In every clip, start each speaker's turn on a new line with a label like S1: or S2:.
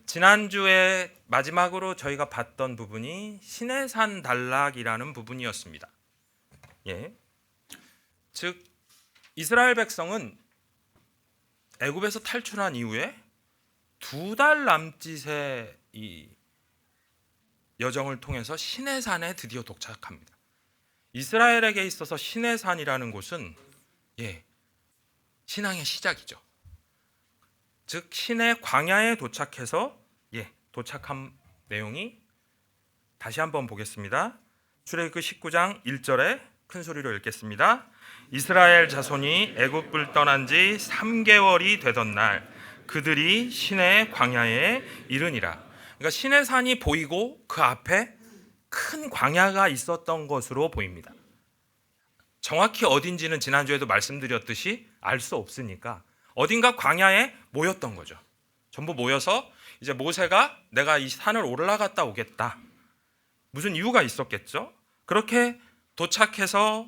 S1: 지난주에 마지막으로 저희가 봤던 부분이 시내산 단락이라는 부분이었습니다. 즉 이스라엘 백성은 애굽에서 탈출한 이후에 2달 남짓의 이 여정을 통해서 시내산에 드디어 도착합니다. 이스라엘에게 있어서 시내산이라는 곳은 신앙의 시작이죠. 즉 시내 광야에 도착해서 도착한 내용이 다시 한번 보겠습니다. 출애굽기 19장 1절에 큰 소리로 읽겠습니다. 이스라엘 자손이 애굽을 떠난 지 3개월이 되던 날 그들이 시내 광야에 이르니라. 그러니까 시내산이 보이고 그 앞에 큰 광야가 있었던 것으로 보입니다. 정확히 어딘지는 지난주에도 말씀드렸듯이 알 수 없으니까 어딘가 광야에 모였던 거죠. 전부 모여서 이제 모세가 내가 이 산을 올라갔다 오겠다. 무슨 이유가 있었겠죠? 그렇게 도착해서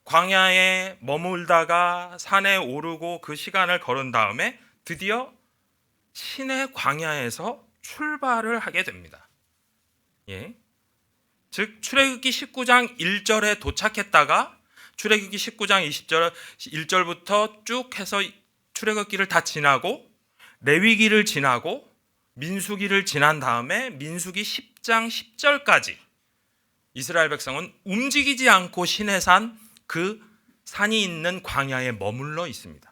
S1: 광야에 머물다가 산에 오르고 그 시간을 걸은 다음에 드디어 시내 광야에서 출발을 하게 됩니다. 즉 출애굽기 19장 1절에 도착했다가 출애굽기 19장 20절 1절부터 쭉 해서 출애굽기를 다 지나고 레위기를 지나고 민수기를 지난 다음에 민수기 10장 10절까지 이스라엘 백성은 움직이지 않고 시내산 그 산이 있는 광야에 머물러 있습니다.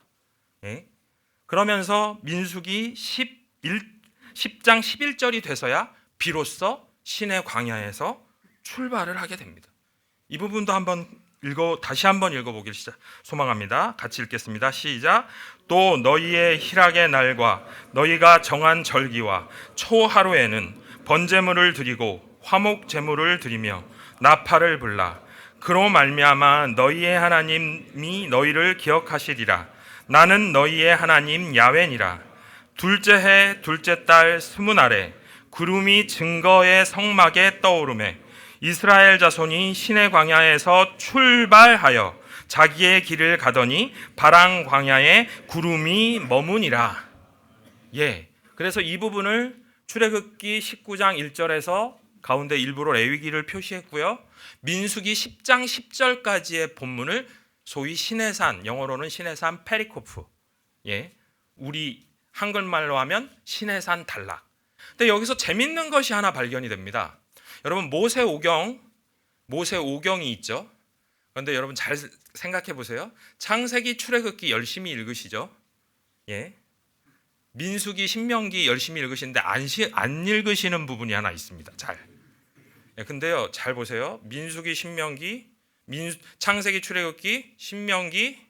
S1: 그러면서 민수기 10장 11절이 돼서야 비로소 시내 광야에서 출발을 하게 됩니다. 이 부분도 다시 한번 읽어보길 소망합니다. 같이 읽겠습니다. 시작. 또 너희의 희락의 날과 너희가 정한 절기와 초하루에는 번제물을 드리고 화목 제물을 드리며 나팔을 불라. 그로 말미암아 너희의 하나님이 너희를 기억하시리라. 나는 너희의 하나님 야훼니라. 둘째 해 둘째 달 20날에 구름이 증거의 성막에 떠오르매 이스라엘 자손이 시내 광야에서 출발하여 자기의 길을 가더니 바랑 광야에 구름이 머무니라. 그래서 이 부분을 출애굽기 19장 1절에서 가운데 일부러 레위기를 표시했고요. 민수기 10장 10절까지의 본문을 소위 시내산, 영어로는 시내산 페리코프, 우리 한글말로 하면 시내산 단락. 근데 여기서 재밌는 것이 하나 발견이 됩니다. 여러분 모세오경이 있죠. 그런데 여러분 잘 생각해 보세요. 창세기 출애굽기 열심히 읽으시죠. 민수기 신명기 열심히 읽으시는데 안 읽으시는 부분이 하나 있습니다. 근데요 잘 보세요. 민수기 신명기 창세기 출애굽기 신명기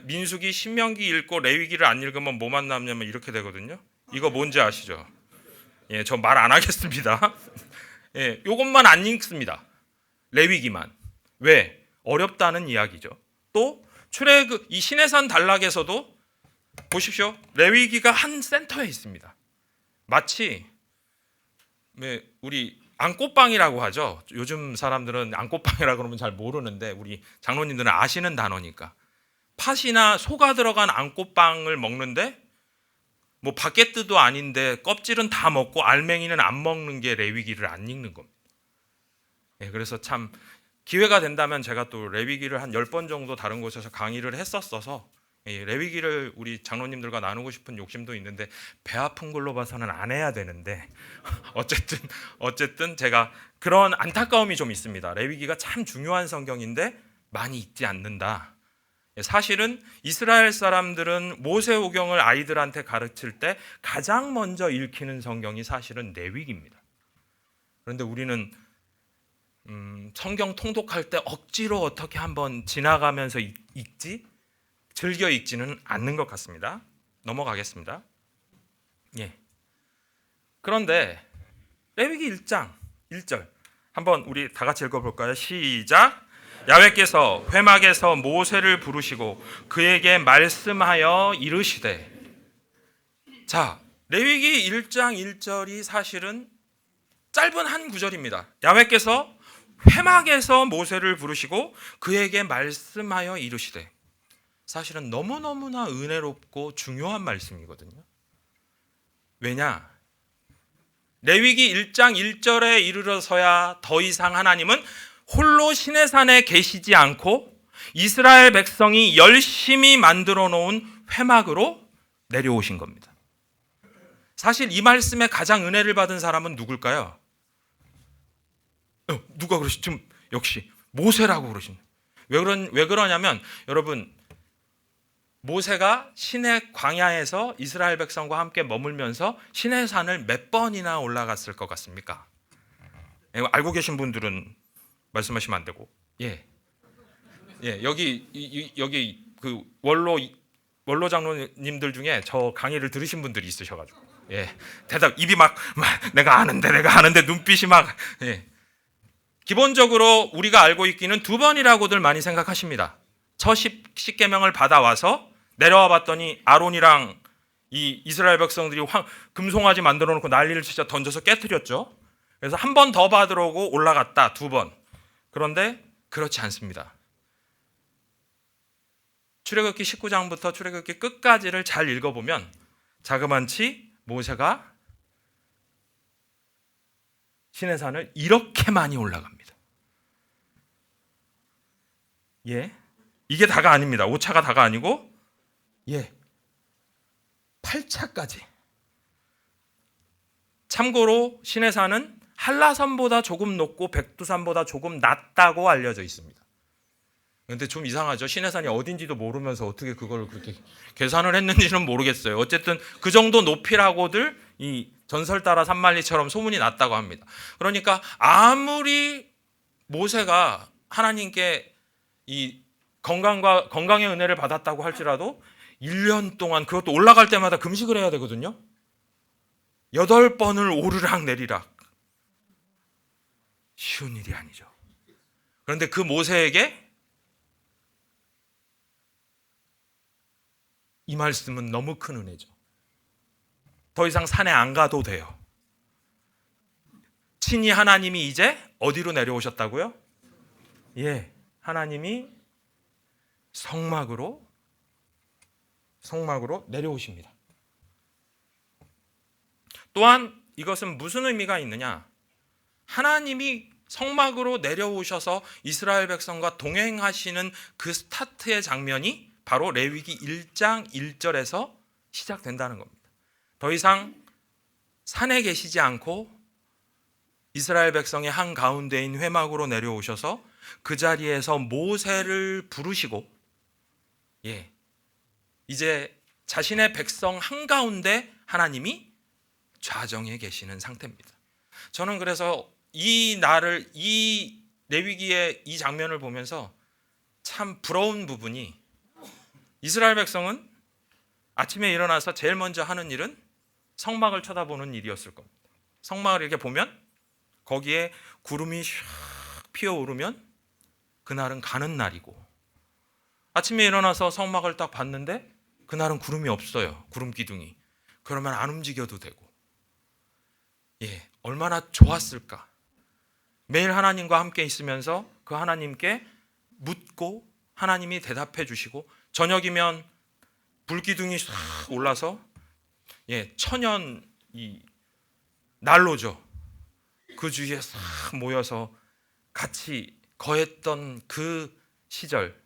S1: 민수기 신명기 읽고 레위기를 안 읽으면 뭐만 남냐면 이렇게 되거든요. 이거 뭔지 아시죠? 저 말 안 하겠습니다. 요것만 안 읽습니다. 레위기만. 왜? 어렵다는 이야기죠. 또 출애굽 이 시내산 단락에서도 보십시오. 레위기가 한 센터에 있습니다. 마치 우리 안꽃방이라고 하죠. 요즘 사람들은 안꽃방이라고 그러면 잘 모르는데 우리 장로님들은 아시는 단어니까. 팥이나 소가 들어간 안꽃빵을 먹는데 바게트도 아닌데 껍질은 다 먹고 알맹이는 안 먹는 게 레위기를 안 읽는 겁니다. 그래서 참 기회가 된다면 제가 또 레위기를 한 10번 정도 다른 곳에서 강의를 했었어서 레위기를 우리 장로님들과 나누고 싶은 욕심도 있는데 배 아픈 걸로 봐서는 안 해야 되는데 어쨌든 제가 그런 안타까움이 좀 있습니다. 레위기가 참 중요한 성경인데 많이 읽지 않는다. 사실은 이스라엘 사람들은 모세오경을 아이들한테 가르칠 때 가장 먼저 읽히는 성경이 사실은 레위기입니다. 그런데 우리는 성경 통독할 때 억지로 어떻게 한번 지나가면서 즐겨 읽지는 않는 것 같습니다. 넘어가겠습니다. 그런데 레위기 1장 1절 한번 우리 다 같이 읽어볼까요? 시작. 야훼께서 회막에서 모세를 부르시고 그에게 말씀하여 이르시되. 자, 레위기 1장 1절이 사실은 짧은 한 구절입니다. 야훼께서 회막에서 모세를 부르시고 그에게 말씀하여 이르시되. 사실은 너무너무나 은혜롭고 중요한 말씀이거든요. 왜냐? 레위기 1장 1절에 이르러서야 더 이상 하나님은 홀로 시내산에 계시지 않고 이스라엘 백성이 열심히 만들어 놓은 회막으로 내려오신 겁니다. 사실 이 말씀에 가장 은혜를 받은 사람은 누굴까요? 누가 그러시? 지금 역시 모세라고 그러신. 왜 그러냐면 여러분, 모세가 시내 광야에서 이스라엘 백성과 함께 머물면서 시내산을 몇 번이나 올라갔을 것 같습니까? 알고 계신 분들은 말씀하시면 안 되고, 여기 그 원로 장로님들 중에 저 강의를 들으신 분들이 있으셔가지고, 대답 입이 막 내가 아는데 눈빛이 막, 기본적으로 우리가 알고 있기는 2번이라고들 많이 생각하십니다. 첫 십계명을 받아와서 내려와 봤더니 아론이랑 이 이스라엘 백성들이 금송아지 만들어 놓고 난리를 진짜 던져서 깨뜨렸죠. 그래서 한 번 더 받으러 오고 올라갔다, 2번. 그런데 그렇지 않습니다. 출애굽기 19장부터 출애굽기 끝까지를 잘 읽어보면 자그만치 모세가 시내산을 이렇게 많이 올라갑니다. 이게 다가 아닙니다. 5차가 다가 아니고 8차까지. 참고로 시내산은 한라산보다 조금 높고 백두산보다 조금 낮다고 알려져 있습니다. 그런데 좀 이상하죠. 시내산이 어딘지도 모르면서 어떻게 그걸 그렇게 계산을 했는지는 모르겠어요. 어쨌든 그 정도 높이라고들 이 전설 따라 산만리처럼 소문이 났다고 합니다. 그러니까 아무리 모세가 하나님께 이 건강의 은혜를 받았다고 할지라도 1년 동안 그것도 올라갈 때마다 금식을 해야 되거든요. 8번을 오르락 내리락. 쉬운 일이 아니죠. 그런데 그 모세에게 이 말씀은 너무 큰 은혜죠. 더 이상 산에 안 가도 돼요. 친히 하나님이 이제 어디로 내려오셨다고요? 하나님이 성막으로 내려오십니다. 또한 이것은 무슨 의미가 있느냐? 하나님이 성막으로 내려오셔서 이스라엘 백성과 동행하시는 그 스타트의 장면이 바로 레위기 1장 1절에서 시작된다는 겁니다. 더 이상 산에 계시지 않고 이스라엘 백성의 한가운데인 회막으로 내려오셔서 그 자리에서 모세를 부르시고 이제 자신의 백성 한가운데 하나님이 좌정에 계시는 상태입니다. 저는 그래서 이 레위기의 이 장면을 보면서 참 부러운 부분이, 이스라엘 백성은 아침에 일어나서 제일 먼저 하는 일은 성막을 쳐다보는 일이었을 겁니다. 성막을 이렇게 보면 거기에 구름이 샥 피어오르면 그날은 가는 날이고, 아침에 일어나서 성막을 딱 봤는데 그날은 구름이 없어요. 구름 기둥이. 그러면 안 움직여도 되고. 얼마나 좋았을까. 매일 하나님과 함께 있으면서 그 하나님께 묻고 하나님이 대답해 주시고, 저녁이면 불기둥이 싹 올라서 천연 이 난로죠. 그 주위에 싹 모여서 같이 거했던 그 시절.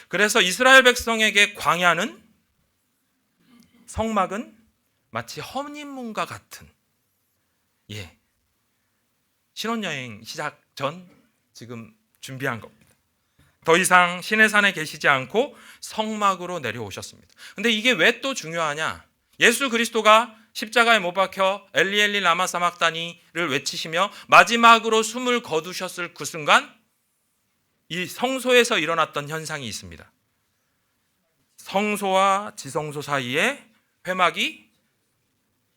S1: 그래서 이스라엘 백성에게 광야는, 성막은 마치 허니문과 같은 신혼여행 시작 전 지금 준비한 겁니다. 더 이상 시내산에 계시지 않고 성막으로 내려오셨습니다. 근데 이게 왜 또 중요하냐? 예수 그리스도가 십자가에 못 박혀 엘리 엘리 라마 사막다니를 외치시며 마지막으로 숨을 거두셨을 그 순간 이 성소에서 일어났던 현상이 있습니다. 성소와 지성소 사이에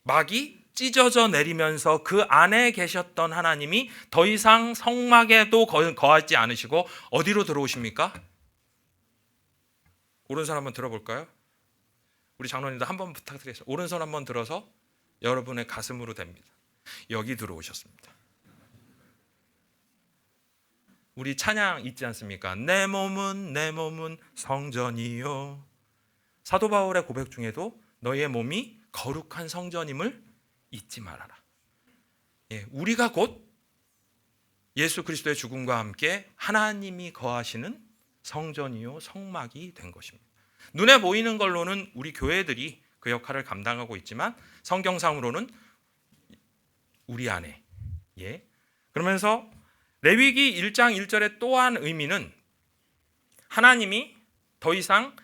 S1: 막이 찢어져 내리면서 그 안에 계셨던 하나님이 더 이상 성막에도 거하지 않으시고 어디로 들어오십니까? 오른손 한번 들어볼까요? 우리 장로님들 한번 부탁드리겠습니다. 오른손 한번 들어서 여러분의 가슴으로 댑니다. 여기 들어오셨습니다. 우리 찬양 있지 않습니까? 내 몸은 성전이요. 사도 바울의 고백 중에도 너희의 몸이 거룩한 성전임을 잊지 말아라. 우리가 곧 예수 그리스도의 죽음과 함께 하나님이 거하시는 성전이요 성막이 된 것입니다. 눈에 보이는 걸로는 우리 교회들이 그 역할을 감당하고 있지만 성경상으로는 우리 안에. 그러면서 레위기 1장 1절의 또한 의미는 하나님이 더 이상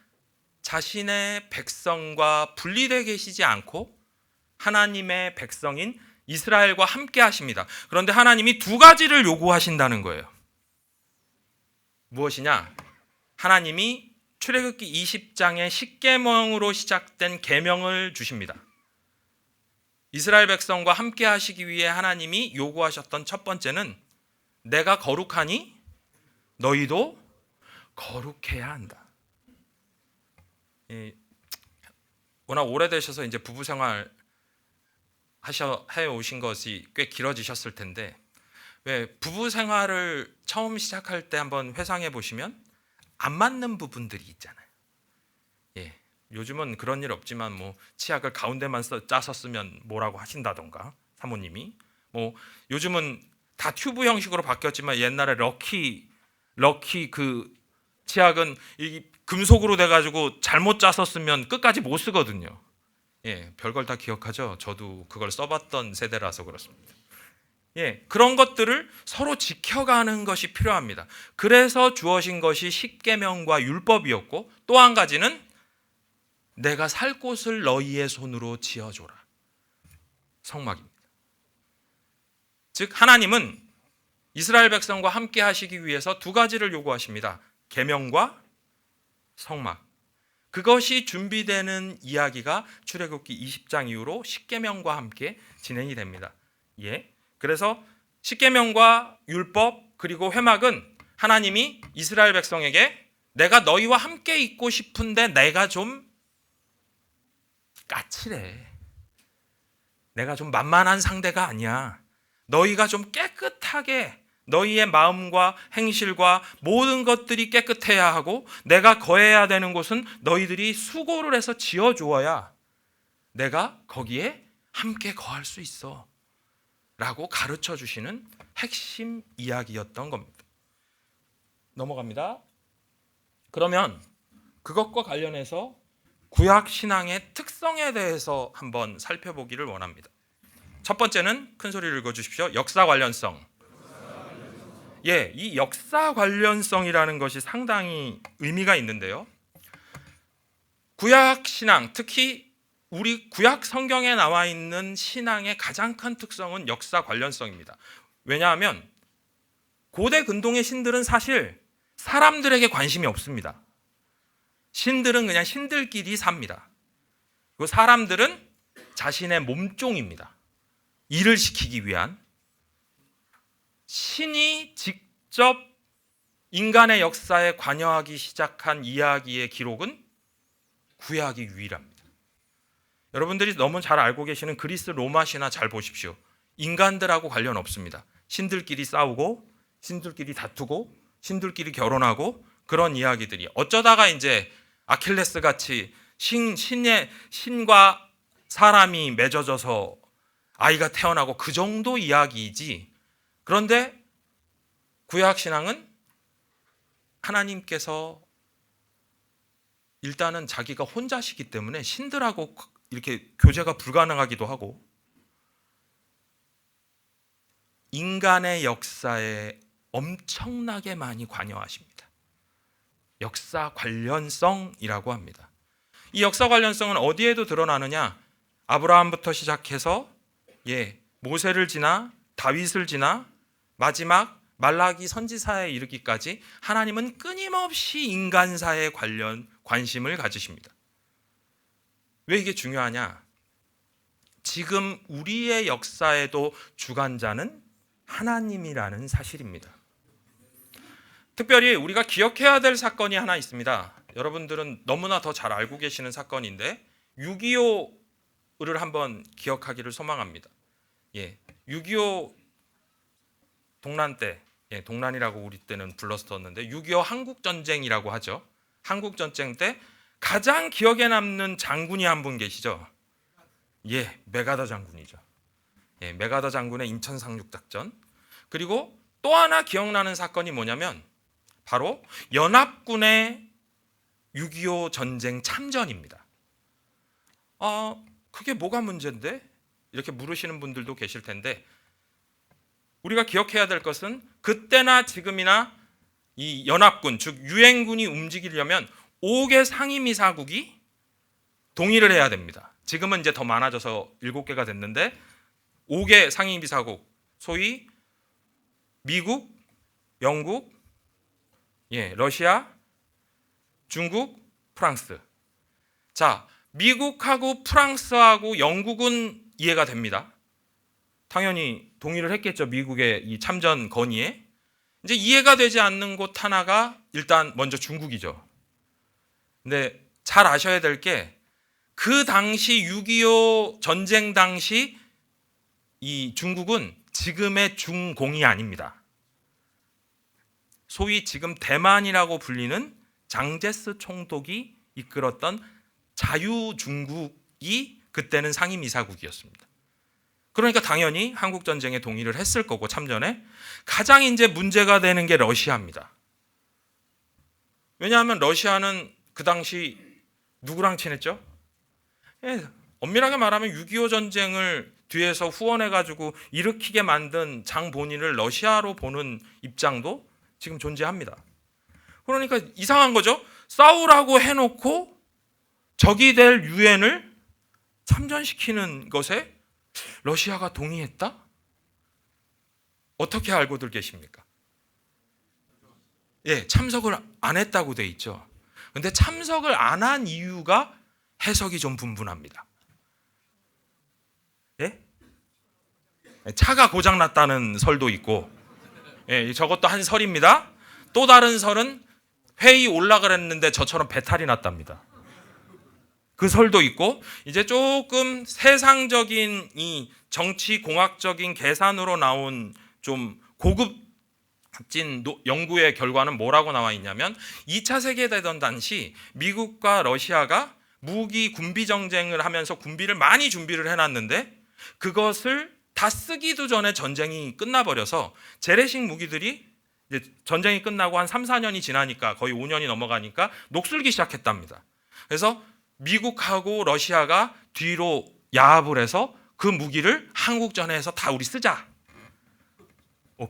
S1: 자신의 백성과 분리되어 계시지 않고 하나님의 백성인 이스라엘과 함께 하십니다. 그런데 하나님이 두 가지를 요구하신다는 거예요. 무엇이냐? 하나님이 출애굽기 20장의 십계명으로 시작된 계명을 주십니다. 이스라엘 백성과 함께 하시기 위해 하나님이 요구하셨던 첫 번째는 내가 거룩하니 너희도 거룩해야 한다. 워낙 오래되셔서 이제 부부 생활 해 오신 것이 꽤 길어지셨을 텐데, 왜 부부 생활을 처음 시작할 때 한번 회상해 보시면 안 맞는 부분들이 있잖아요. 요즘은 그런 일 없지만 뭐 치약을 가운데만 짜서 쓰면 뭐라고 하신다던가 사모님이, 뭐 요즘은 다 튜브 형식으로 바뀌었지만 옛날에 럭키 그 치약은 이 금속으로 돼가지고 잘못 짜서 쓰면 끝까지 못 쓰거든요. 별걸 다 기억하죠. 저도 그걸 써봤던 세대라서 그렇습니다. 그런 것들을 서로 지켜가는 것이 필요합니다. 그래서 주어진 것이 십계명과 율법이었고, 또 한 가지는 내가 살 곳을 너희의 손으로 지어줘라, 성막입니다. 즉 하나님은 이스라엘 백성과 함께 하시기 위해서 두 가지를 요구하십니다. 계명과 성막. 그것이 준비되는 이야기가 출애굽기 20장 이후로 십계명과 함께 진행이 됩니다. 그래서 십계명과 율법 그리고 회막은 하나님이 이스라엘 백성에게 내가 너희와 함께 있고 싶은데 내가 좀 까칠해. 내가 좀 만만한 상대가 아니야. 너희가 좀 깨끗하게 너희의 마음과 행실과 모든 것들이 깨끗해야 하고 내가 거해야 되는 곳은 너희들이 수고를 해서 지어주어야 내가 거기에 함께 거할 수 있어 라고 가르쳐 주시는 핵심 이야기였던 겁니다. 넘어갑니다. 그러면 그것과 관련해서 구약 신앙의 특성에 대해서 한번 살펴보기를 원합니다. 첫 번째는 큰 소리를 읽어주십시오. 역사 관련성. 이 역사 관련성이라는 것이 상당히 의미가 있는데요. 구약 신앙, 특히 우리 구약 성경에 나와 있는 신앙의 가장 큰 특성은 역사 관련성입니다. 왜냐하면 고대 근동의 신들은 사실 사람들에게 관심이 없습니다. 신들은 그냥 신들끼리 삽니다. 그리고 사람들은 자신의 몸종입니다. 일을 시키기 위한. 신이 직접 인간의 역사에 관여하기 시작한 이야기의 기록은 구약이 유일합니다. 여러분들이 너무 잘 알고 계시는 그리스 로마 신화 잘 보십시오. 인간들하고 관련 없습니다. 신들끼리 싸우고 신들끼리 다투고 신들끼리 결혼하고 그런 이야기들이 어쩌다가 이제 아킬레스 같이 신과 사람이 맺어져서 아이가 태어나고 그 정도 이야기이지. 그런데 구약 신앙은 하나님께서 일단은 자기가 혼자시기 때문에 신들하고 이렇게 교제가 불가능하기도 하고 인간의 역사에 엄청나게 많이 관여하십니다. 역사 관련성이라고 합니다. 이 역사 관련성은 어디에도 드러나느냐? 아브라함부터 시작해서 모세를 지나 다윗을 지나 마지막 말라기 선지사에 이르기까지 하나님은 끊임없이 인간사에 관심을 가지십니다. 왜 이게 중요하냐? 지금 우리의 역사에도 주관자는 하나님이라는 사실입니다. 특별히 우리가 기억해야 될 사건이 하나 있습니다. 여러분들은 너무나 더 잘 알고 계시는 사건인데 6.25를 한번 기억하기를 소망합니다. 6.25 동란 때, 동란이라고 우리 때는 불렀었는데 6.25 한국전쟁이라고 하죠. 한국전쟁 때 가장 기억에 남는 장군이 한 분 계시죠? 메가더 장군이죠. 메가더 장군의 인천 상륙작전. 그리고 또 하나 기억나는 사건이 뭐냐면 바로 연합군의 6.25 전쟁 참전입니다. 그게 뭐가 문제인데? 이렇게 물으시는 분들도 계실 텐데, 우리가 기억해야 될 것은 그때나 지금이나 이 연합군, 즉 유엔군이 움직이려면 5개 상임이사국이 동의를 해야 됩니다. 지금은 이제 더 많아져서 7개가 됐는데 5개 상임이사국, 소위 미국, 영국, 러시아, 중국, 프랑스. 자, 미국하고 프랑스하고 영국은 이해가 됩니다. 당연히 동의를 했겠죠. 미국의 이 참전 건의에. 이제 이해가 되지 않는 곳 하나가 일단 먼저 중국이죠. 근데 잘 아셔야 될 게 그 당시 6.25 전쟁 당시 이 중국은 지금의 중공이 아닙니다. 소위 지금 대만이라고 불리는 장제스 총독이 이끌었던 자유중국이 그때는 상임이사국이었습니다. 그러니까 당연히 한국 전쟁에 동의를 했을 거고 참전에. 가장 이제 문제가 되는 게 러시아입니다. 왜냐하면 러시아는 그 당시 누구랑 친했죠? 엄밀하게 말하면 6.25 전쟁을 뒤에서 후원해가지고 일으키게 만든 장본인을 러시아로 보는 입장도 지금 존재합니다. 그러니까 이상한 거죠. 싸우라고 해놓고 적이 될 유엔을 참전시키는 것에 러시아가 동의했다? 어떻게 알고들 계십니까? 참석을 안 했다고 돼 있죠. 근데 참석을 안 한 이유가 해석이 좀 분분합니다. 차가 고장났다는 설도 있고, 저것도 한 설입니다. 또 다른 설은 회의 올라가랬는데 저처럼 배탈이 났답니다. 그 설도 있고, 이제 조금 세상적인 이 정치 공학적인 계산으로 나온 좀 고급진 연구의 결과는 뭐라고 나와 있냐면 2차 세계대전 당시 미국과 러시아가 무기 군비 정쟁을 하면서 군비를 많이 준비를 해놨는데 그것을 다 쓰기도 전에 전쟁이 끝나버려서 재래식 무기들이 이제 전쟁이 끝나고 한 3, 4년이 지나니까 거의 5년이 넘어가니까 녹슬기 시작했답니다. 그래서 미국하고 러시아가 뒤로 야합을 해서 그 무기를 한국전에서 다 우리 쓰자.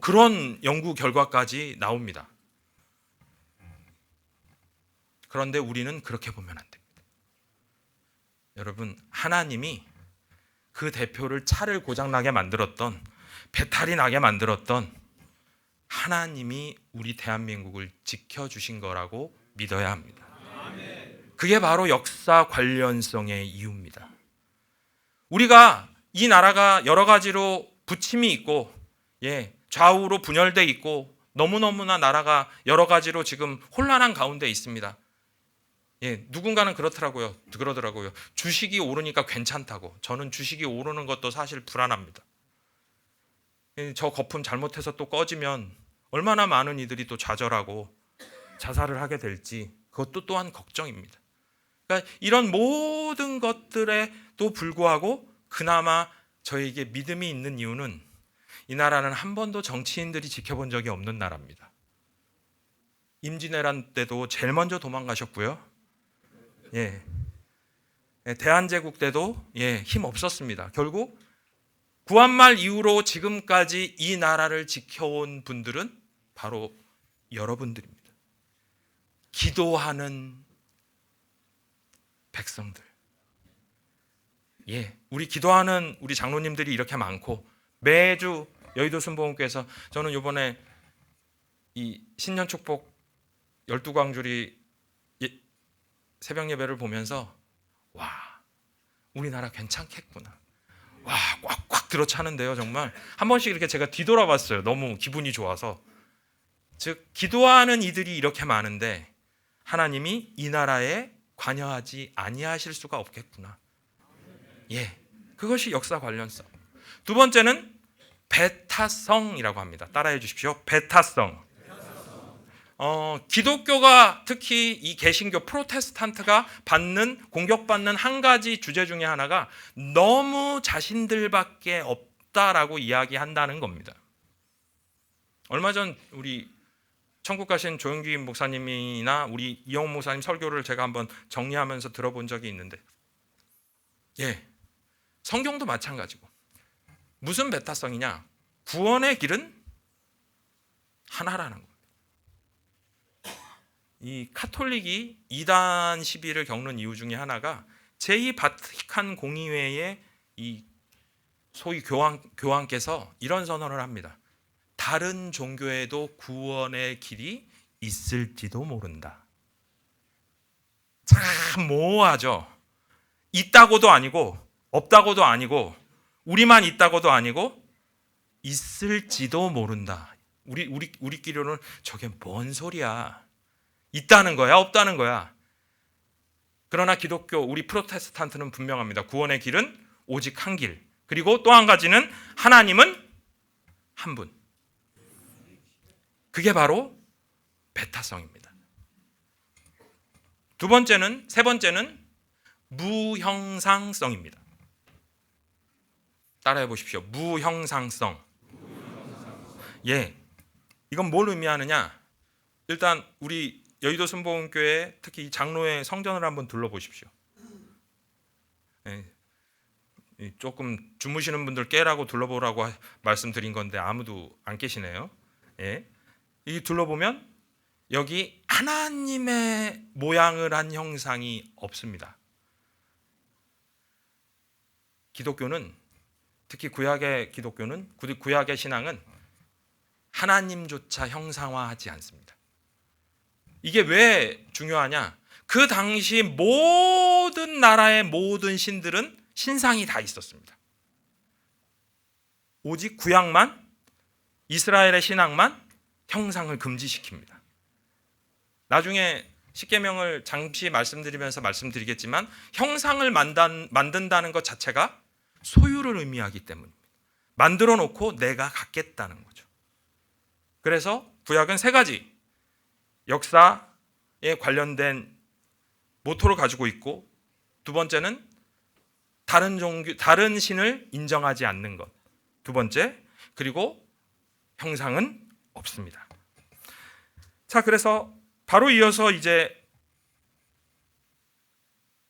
S1: 그런 연구 결과까지 나옵니다. 그런데 우리는 그렇게 보면 안 됩니다. 여러분, 하나님이 그 대표를 차를 고장나게 만들었던, 배탈이 나게 만들었던 하나님이 우리 대한민국을 지켜주신 거라고 믿어야 합니다. 그게 바로 역사 관련성의 이유입니다. 우리가 이 나라가 여러 가지로 부침이 있고 좌우로 분열돼 있고 너무너무나 나라가 여러 가지로 지금 혼란한 가운데 있습니다. 누군가는 그러더라고요. 주식이 오르니까 괜찮다고. 저는 주식이 오르는 것도 사실 불안합니다. 저 거품 잘못해서 또 꺼지면 얼마나 많은 이들이 또 좌절하고 자살을 하게 될지 그것도 또한 걱정입니다. 그러니까 이런 모든 것들에도 불구하고 그나마 저에게 믿음이 있는 이유는 이 나라는 한 번도 정치인들이 지켜본 적이 없는 나라입니다. 임진왜란 때도 제일 먼저 도망가셨고요. 대한제국 때도 힘 없었습니다. 결국 구한말 이후로 지금까지 이 나라를 지켜온 분들은 바로 여러분들입니다. 기도하는 백성들. 우리 기도하는 우리 장로님들이 이렇게 많고 매주 여의도 순복음교회에서 저는 이번에 이 신년 축복 12광주리 새벽 예배를 보면서 와, 우리나라 괜찮겠구나. 와, 꽉꽉 들어차는데요. 정말 한 번씩 이렇게 제가 뒤돌아봤어요. 너무 기분이 좋아서. 즉 기도하는 이들이 이렇게 많은데 하나님이 이 나라에 관여하지 아니하실 수가 없겠구나. 그것이 역사 관련성. 두 번째는 배타성이라고 합니다. 따라해 주십시오. 배타성. 기독교가 특히 이 개신교 프로테스탄트가 공격받는 한 가지 주제 중에 하나가 너무 자신들밖에 없다라고 이야기한다는 겁니다. 얼마 전 우리 천국 가신 조영기 목사님이나 우리 이영훈 목사님 설교를 제가 한번 정리하면서 들어본 적이 있는데, 성경도 마찬가지고 무슨 메타성이냐? 구원의 길은 하나라는 겁니다. 이 카톨릭이 이단 시비를 겪는 이유 중에 하나가 제2바티칸 공의회의 이 소위 교황께서 이런 선언을 합니다. 다른 종교에도 구원의 길이 있을지도 모른다. 참 모호하죠. 있다고도 아니고 없다고도 아니고 우리만 있다고도 아니고 있을지도 모른다. 우리끼리는 저게 뭔 소리야? 있다는 거야, 없다는 거야. 그러나 기독교, 우리 프로테스탄트는 분명합니다. 구원의 길은 오직 한 길. 그리고 또 한 가지는 하나님은 한 분. 그게 바로 베타성입니다. 세 번째는 무형상성입니다. 따라해 보십시오. 무형상성. 이건 뭘 의미하느냐? 일단 우리 여의도 순복음교회 특히 장로의 성전을 한번 둘러보십시오. 조금 주무시는 분들 깨라고 둘러보라고 말씀드린 건데 아무도 안 깨시네요. 이 둘러보면 여기 하나님의 모양을 한 형상이 없습니다. 기독교는, 특히 구약의 기독교는, 구약의 신앙은 하나님조차 형상화하지 않습니다. 이게 왜 중요하냐? 그 당시 모든 나라의 모든 신들은 신상이 다 있었습니다. 오직 구약만, 이스라엘의 신앙만 형상을 금지시킵니다. 나중에 십계명을 잠시 말씀드리겠지만 형상을 만든다는 것 자체가 소유를 의미하기 때문입니다. 만들어 놓고 내가 갖겠다는 거죠. 그래서 구약은 세 가지 역사에 관련된 모토를 가지고 있고, 두 번째는 다른 신을 인정하지 않는 것. 두 번째, 그리고 형상은 없습니다. 자, 그래서 바로 이어서 이제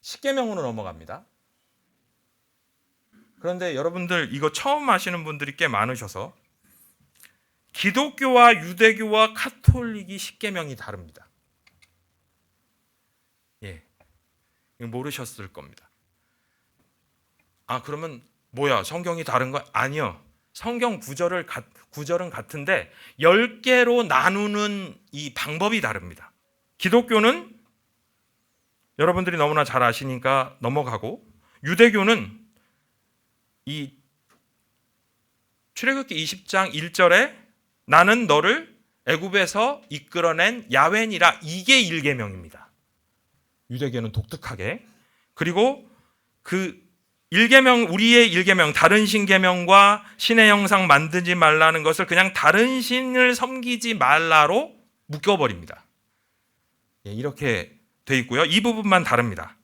S1: 십계명으로 넘어갑니다. 그런데 여러분들 이거 처음 아시는 분들이 꽤 많으셔서 기독교와 유대교와 카톨릭이 십계명이 다릅니다. 이거 모르셨을 겁니다. 그러면 뭐야? 성경이 다른 거? 아니요. 성경 구절은 같은데 10개로 나누는 이 방법이 다릅니다. 기독교는 여러분들이 너무나 잘 아시니까 넘어가고, 유대교는 이 출애굽기 20장 1절에 나는 너를 애굽에서 이끌어낸 야훼니라, 이게 1계명입니다. 유대교는 독특하게. 그리고 그 1계명, 우리의 1계명, 다른 신계명과 신의 형상 만들지 말라는 것을 그냥 다른 신을 섬기지 말라로 묶어버립니다. 이렇게 돼 있고요. 이 부분만 다릅니다.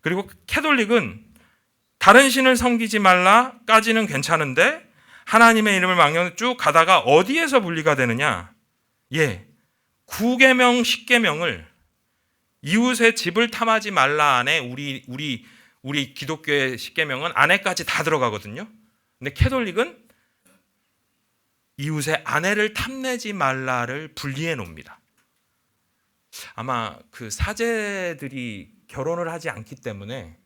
S1: 그리고 캐톨릭은 다른 신을 섬기지 말라까지는 괜찮은데 하나님의 이름을 망령 쭉 가다가 어디에서 분리가 되느냐? 9계명, 10계명을 이웃의 집을 탐하지 말라 안에 우리 기독교의 10계명은 안에까지 다 들어가거든요. 근데 캐톨릭은 이웃의 아내를 탐내지 말라를 분리해 놓습니다. 아마 그 사제들이 결혼을 하지 않기 때문에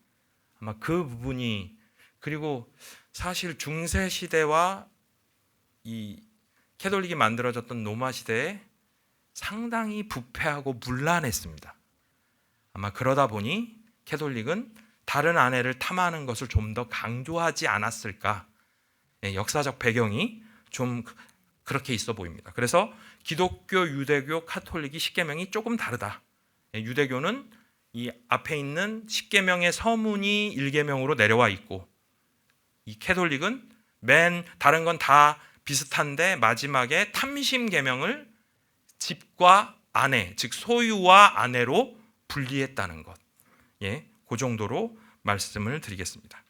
S1: 아마 그 부분이, 그리고 사실 중세 시대와 이 캐톨릭이 만들어졌던 로마 시대에 상당히 부패하고 문란했습니다. 아마 그러다 보니 캐톨릭은 다른 아내를 탐하는 것을 좀 더 강조하지 않았을까. 역사적 배경이 좀 그렇게 있어 보입니다. 그래서 기독교, 유대교, 카톨릭이 십계명이 조금 다르다. 유대교는 이 앞에 있는 십계명의 서문이 1계명으로 내려와 있고, 이 캐톨릭은 다른 건 다 비슷한데 마지막에 탐심계명을 집과 아내, 즉 소유와 아내로 분리했다는 것. 그 정도로 말씀을 드리겠습니다.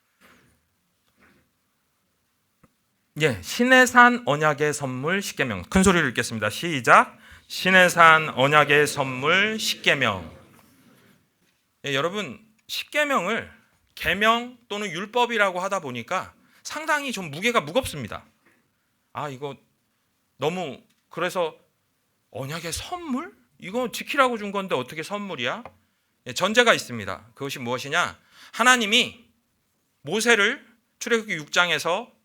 S1: 예, 신의 산 언약의 선물 십계명. 큰 소리를 읽겠습니다. 시작. 신의 산 언약의 선물 십계명. 예, 여러분, 십계명을 계명 또는 율법이라고 하다 보니까 상당히 좀 무게가 무겁습니다. 아, 이거 너무, 그래서 언약의 선물? 이거 지키라고 준 건데 어떻게 선물이야? 예, 전제가 있습니다. 그것이 무엇이냐? 하나님이 모세를 출애굽기 6장에서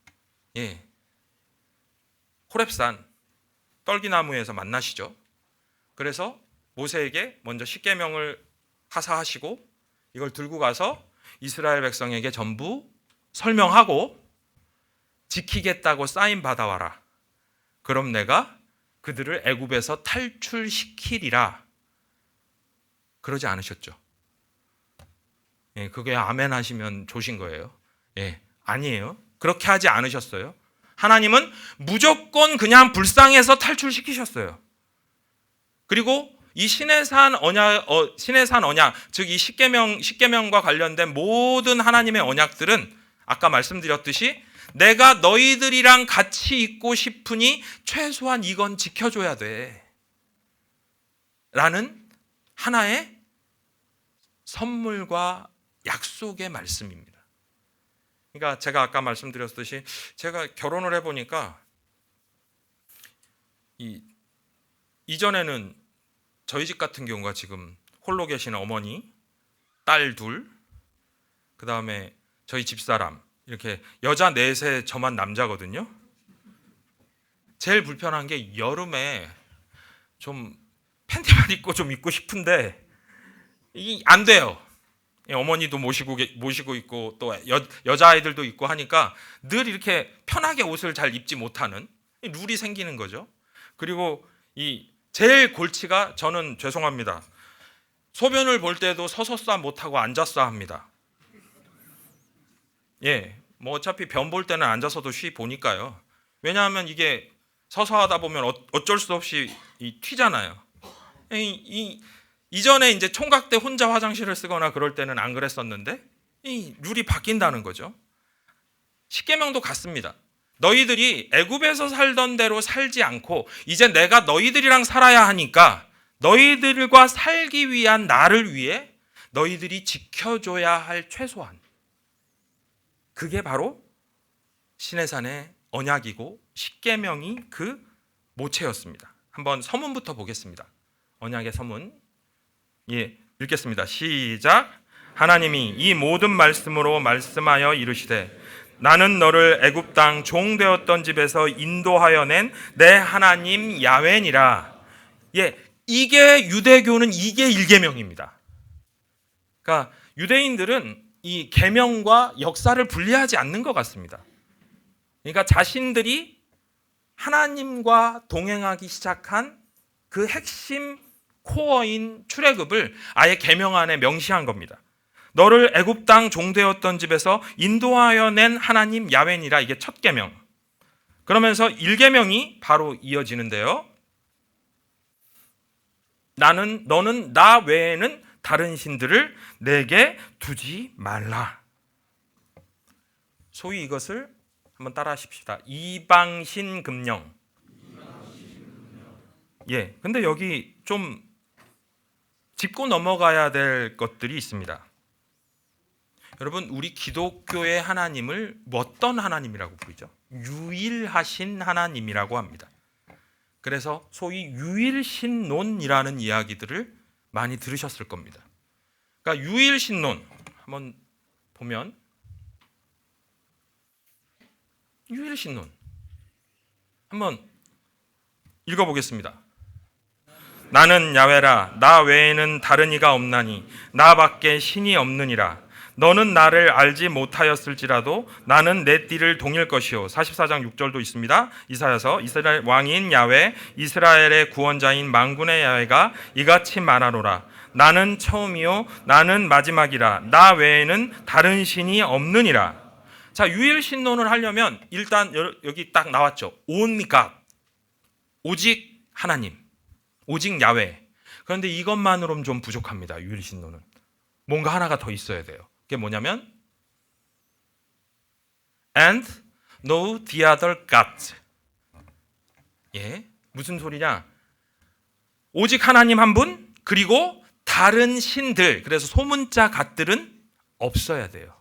S1: 호렙산 떨기나무에서 만나시죠. 그래서 모세에게 먼저 십계명을 하사하시고 이걸 들고 가서 이스라엘 백성에게 전부 설명하고 지키겠다고 사인 받아와라. 그럼 내가 그들을 애굽에서 탈출시키리라. 그러지 않으셨죠? 예, 그게 아멘 하시면 좋으신 거예요. 예, 아니에요. 그렇게 하지 않으셨어요. 하나님은 무조건 그냥 불쌍해서 탈출시키셨어요. 그리고 이 신의 산 언약, 즉 이 십계명과 관련된 모든 하나님의 언약들은 아까 말씀드렸듯이 내가 너희들이랑 같이 있고 싶으니 최소한 이건 지켜줘야 돼. 라는 하나의 선물과 약속의 말씀입니다. 그러니까 제가 아까 말씀드렸듯이 제가 결혼을 해보니까 이전에는 저희 집 같은 경우가 지금 홀로 계시는 어머니, 딸 둘, 그 다음에 저희 집사람 이렇게 여자 넷에 저만 남자거든요. 제일 불편한 게 여름에 좀 팬티만 입고 좀 입고 싶은데 이게 안 돼요. 어머니도 모시고 있고 또 여자아이들도 있고 하니까 늘 이렇게 편하게 옷을 잘 입지 못하는 룰이 생기는 거죠. 그리고 이 제일 골치가 저는 죄송합니다. 소변을 볼 때도 서서 싸 못하고 앉아서 합니다. 예, 뭐 어차피 변 볼 때는 앉아서도 쉬 보니까요. 왜냐하면 이게 서서 하다 보면 어쩔 수 없이 튀잖아요. 이전에 이제 총각 때 혼자 화장실을 쓰거나 그럴 때는 안 그랬었는데 이 룰이 바뀐다는 거죠. 십계명도 같습니다. 너희들이 애굽에서 살던 대로 살지 않고 이제 내가 너희들이랑 살아야 하니까 너희들과 살기 위한 나를 위해 너희들이 지켜줘야 할 최소한 그게 바로 시내산의 언약이고 십계명이 그 모체였습니다. 한번 서문부터 보겠습니다. 언약의 서문 읽겠습니다. 시작. 하나님이 이 모든 말씀으로 말씀하여 이르시되 나는 너를 애굽 땅 종 되었던 집에서 인도하여 낸 내 하나님 야훼니라. 이게 유대교는 이게 일계명입니다. 그러니까 유대인들은 이 계명과 역사를 분리하지 않는 것 같습니다. 그러니까 자신들이 하나님과 동행하기 시작한 그 핵심 코어인 출애굽을 아예 계명 안에 명시한 겁니다. 너를 애굽 땅 종되었던 집에서 인도하여 낸 하나님 야훼니라. 이게 첫 계명. 그러면서 1계명이 바로 이어지는데요. 너는 나 외에는 다른 신들을 내게 두지 말라. 소위 이것을 한번 따라 하십시다. 이방신 금령. 근데 여기 좀 짚고 넘어가야 될 것들이 있습니다. 여러분, 우리 기독교의 하나님을 어떤 하나님이라고 부르죠? 유일하신 하나님이라고 합니다. 그래서 소위 유일신론이라는 이야기들을 많이 들으셨을 겁니다. 그러니까 유일신론 한번 보면 유일신론 한번 읽어보겠습니다. 나는 야훼라 나 외에는 다른 이가 없나니 나밖에 신이 없느니라. 너는 나를 알지 못하였을지라도 나는 내 띠를 동일 것이요. 44장 6절도 있습니다. 이사야서 이스라엘 왕인 야훼 이스라엘의 구원자인 만군의 야훼가 이같이 말하노라. 나는 처음이요 나는 마지막이라. 나 외에는 다른 신이 없느니라. 자, 유일신론을 하려면 일단 여기 딱 나왔죠. Only God. 오직 하나님. 오직 야훼. 그런데 이것만으로는 좀 부족합니다. 유일신론은. 뭔가 하나가 더 있어야 돼요. 그게 뭐냐면 And no the other gods. 예, 무슨 소리냐? 오직 하나님 한 분, 그리고 다른 신들, 그래서 소문자 갓들은 없어야 돼요.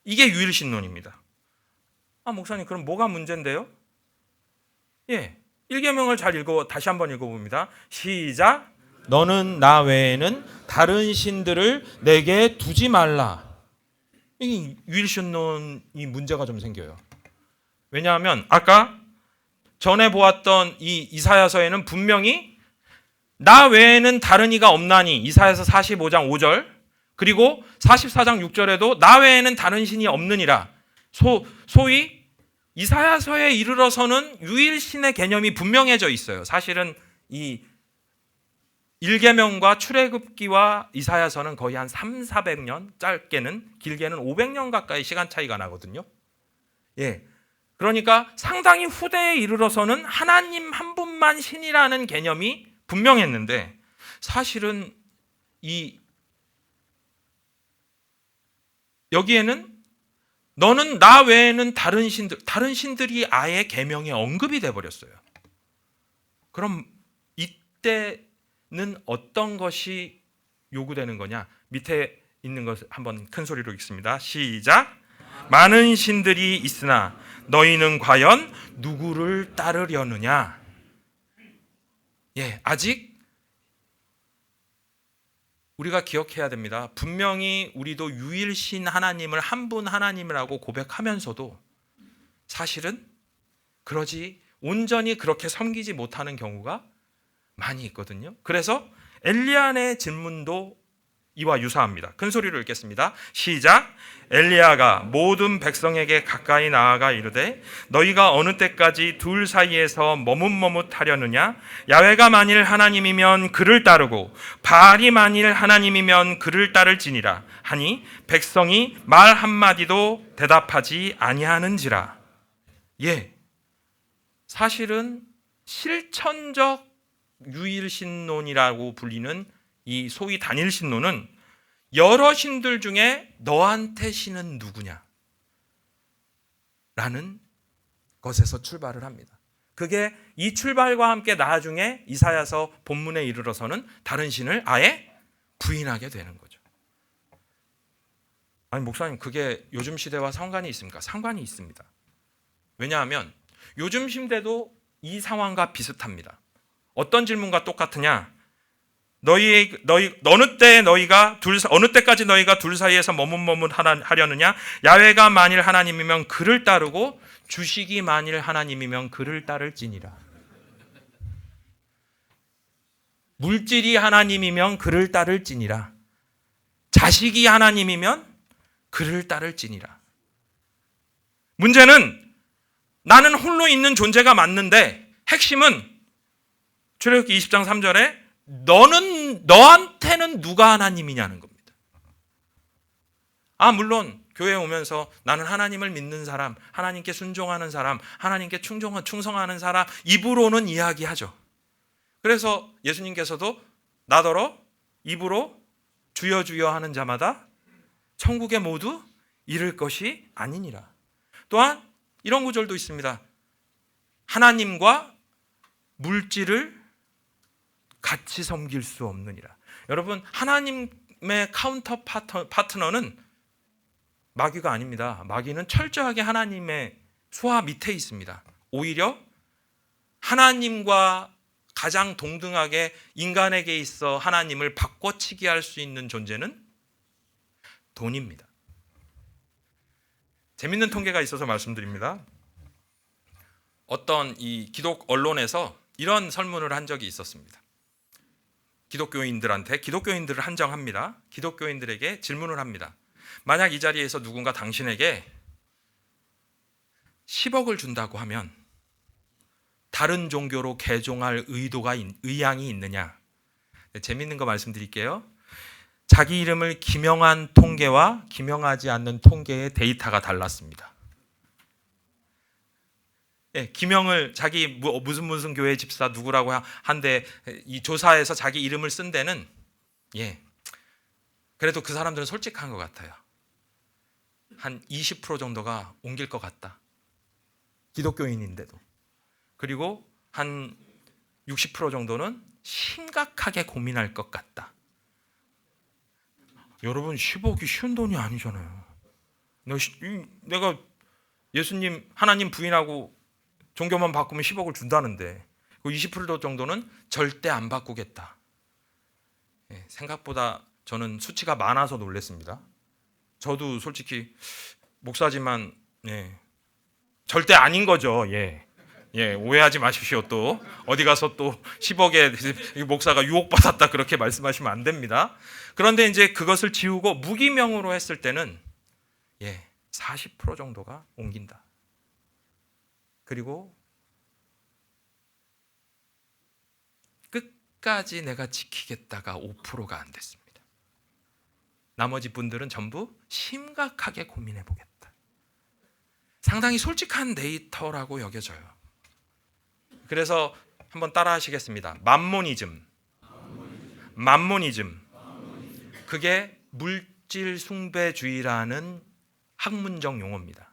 S1: 이게 유일신론입니다. 목사님, 그럼 뭐가 문제인데요? 예, 1계명을 잘 다시 한번 읽어봅니다. 시작. 너는 나 외에는 다른 신들을 내게 두지 말라. 이 유일신론이 문제가 좀 생겨요. 왜냐하면 아까 전에 보았던 이 이사야서에는 분명히 나 외에는 다른 이가 없나니, 이사야서 45장 5절, 그리고 44장 6절에도 나 외에는 다른 신이 없느니라. 소위 이사야서에 이르러서는 유일신의 개념이 분명해져 있어요. 사실은 이 1계명과 출애굽기와 이사야서는 거의 한 300~400년, 짧게는 길게는 500년 가까이 시간 차이가 나거든요. 예. 그러니까 상당히 후대에 이르러서는 하나님 한 분만 신이라는 개념이 분명했는데, 사실은 여기에는 너는 나 외에는 다른 신들이 아예 계명에 언급이 돼 버렸어요. 그럼 이때는 어떤 것이 요구되는 거냐? 밑에 있는 것을 한번 큰 소리로 읽습니다. 시작. 많은 신들이 있으나 너희는 과연 누구를 따르려느냐? 예, 아직 우리가 기억해야 됩니다. 분명히 우리도 유일신 하나님을 한 분 하나님이라고 고백하면서도 사실은 온전히 그렇게 섬기지 못하는 경우가 많이 있거든요. 그래서 엘리야의 질문도 이와 유사합니다. 큰 소리로 읽겠습니다. 시작. 엘리야가 모든 백성에게 가까이 나아가 이르되 너희가 어느 때까지 둘 사이에서 머뭇머뭇하려느냐? 야훼가 만일 하나님이면 그를 따르고 바알이 만일 하나님이면 그를 따를지니라 하니 백성이 말 한마디도 대답하지 아니하는지라. 예, 사실은 실천적 유일신론이라고 불리는 이 소위 단일신론은 여러 신들 중에 너한테 신은 누구냐? 라는 것에서 출발을 합니다. 그게 이 출발과 함께 나중에 이사야서 본문에 이르러서는 다른 신을 아예 부인하게 되는 거죠. 아니, 목사님, 그게 요즘 시대와 상관이 있습니까? 상관이 있습니다. 왜냐하면 요즘 시대도 이 상황과 비슷합니다. 어떤 질문과 똑같으냐? 어느 때까지 너희가 둘 사이에서 머뭇머뭇하려느냐? 야훼가 만일 하나님이면 그를 따르고 주식이 만일 하나님이면 그를 따를지니라. 물질이 하나님이면 그를 따를지니라. 자식이 하나님이면 그를 따를지니라. 문제는 나는 홀로 있는 존재가 맞는데 핵심은 출애굽기 20장 3절에 너한테는 누가 하나님이냐는 겁니다. 물론 교회에 오면서 나는 하나님을 믿는 사람, 하나님께 순종하는 사람, 하나님께 충성하는 사람, 입으로는 이야기하죠. 그래서 예수님께서도 나더러 입으로 주여 주여 하는 자마다 천국에 모두 이를 것이 아니니라. 또한 이런 구절도 있습니다. 하나님과 물질을 같이 섬길 수 없느니라. 여러분, 하나님의 카운터 파트너는 마귀가 아닙니다. 마귀는 철저하게 하나님의 수하 밑에 있습니다. 오히려 하나님과 가장 동등하게 인간에게 있어 하나님을 바꿔치기 할 수 있는 존재는 돈입니다. 재밌는 통계가 있어서 말씀드립니다. 어떤 이 기독 언론에서 이런 설문을 한 적이 있었습니다. 기독교인들을 한정합니다. 기독교인들에게 질문을 합니다. 만약 이 자리에서 누군가 당신에게 10억을 준다고 하면 다른 종교로 개종할 의향이 있느냐? 재밌는 거 말씀드릴게요. 자기 이름을 기명한 통계와 기명하지 않는 통계의 데이터가 달랐습니다. 예, 기명을 자기 무슨 교회 집사 누구라고 한데 이 조사에서 자기 이름을 쓴 데는 그래도 그 사람들은 솔직한 것 같아요. 한 20% 정도가 옮길 것 같다. 기독교인인데도. 그리고 한 60% 정도는 심각하게 고민할 것 같다. 여러분 10억이 쉬운 돈이 아니잖아요. 내가 예수님 하나님 부인하고 종교만 바꾸면 10억을 준다는데 그 20% 정도는 절대 안 바꾸겠다. 생각보다 저는 수치가 많아서 놀랐습니다. 저도 솔직히 목사지만 절대 아닌 거죠. 오해하지 마십시오. 또 어디 가서 또 10억에 목사가 유혹받았다 그렇게 말씀하시면 안 됩니다. 그런데 이제 그것을 지우고 무기명으로 했을 때는 40% 정도가 옮긴다. 그리고 끝까지 내가 지키겠다가 5%가 안 됐습니다. 나머지 분들은 전부 심각하게 고민해 보겠다. 상당히 솔직한 데이터라고 여겨져요. 그래서 한번 따라 하시겠습니다. 맘모니즘. 그게 물질 숭배주의라는 학문적 용어입니다.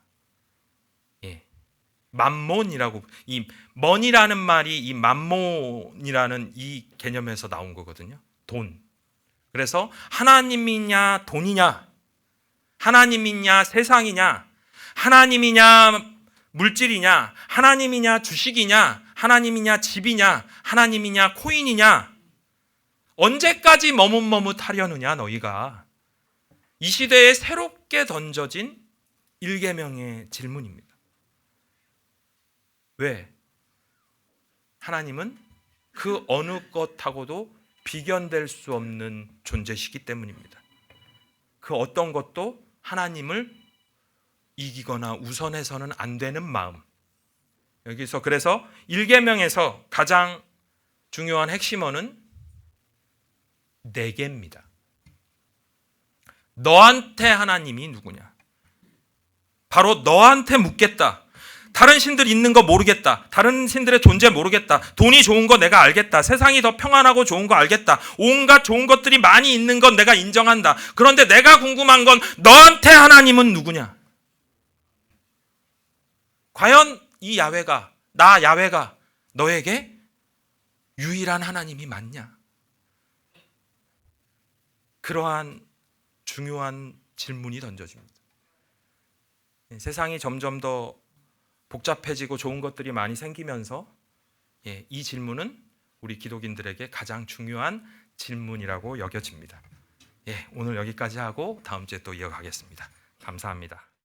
S1: 맘몬이라고, 이 mon이라는 말이 이 맘몬이라는 이 개념에서 나온 거거든요. 돈. 그래서 하나님이냐 돈이냐, 하나님이냐 세상이냐, 하나님이냐 물질이냐, 하나님이냐 주식이냐, 하나님이냐 집이냐, 하나님이냐 코인이냐, 언제까지 머뭇머뭇하려느냐 너희가. 이 시대에 새롭게 던져진 일계명의 질문입니다. 왜? 하나님은 그 어느 것하고도 비견될 수 없는 존재시기 때문입니다. 그 어떤 것도 하나님을 이기거나 우선해서는 안 되는 마음. 여기서 그래서 일계명에서 가장 중요한 핵심어는 4개입니다. 너한테 하나님이 누구냐? 바로 너한테 묻겠다. 다른 신들 있는 거 모르겠다. 다른 신들의 존재 모르겠다. 돈이 좋은 거 내가 알겠다. 세상이 더 평안하고 좋은 거 알겠다. 온갖 좋은 것들이 많이 있는 건 내가 인정한다. 그런데 내가 궁금한 건 너한테 하나님은 누구냐? 과연 이 야훼가, 나 야훼가 너에게 유일한 하나님이 맞냐? 그러한 중요한 질문이 던져집니다. 세상이 점점 더 복잡해지고 좋은 것들이 많이 생기면서 이 질문은 우리 기독인들에게 가장 중요한 질문이라고 여겨집니다. 오늘 여기까지 하고 다음 주에 또 이어가겠습니다. 감사합니다.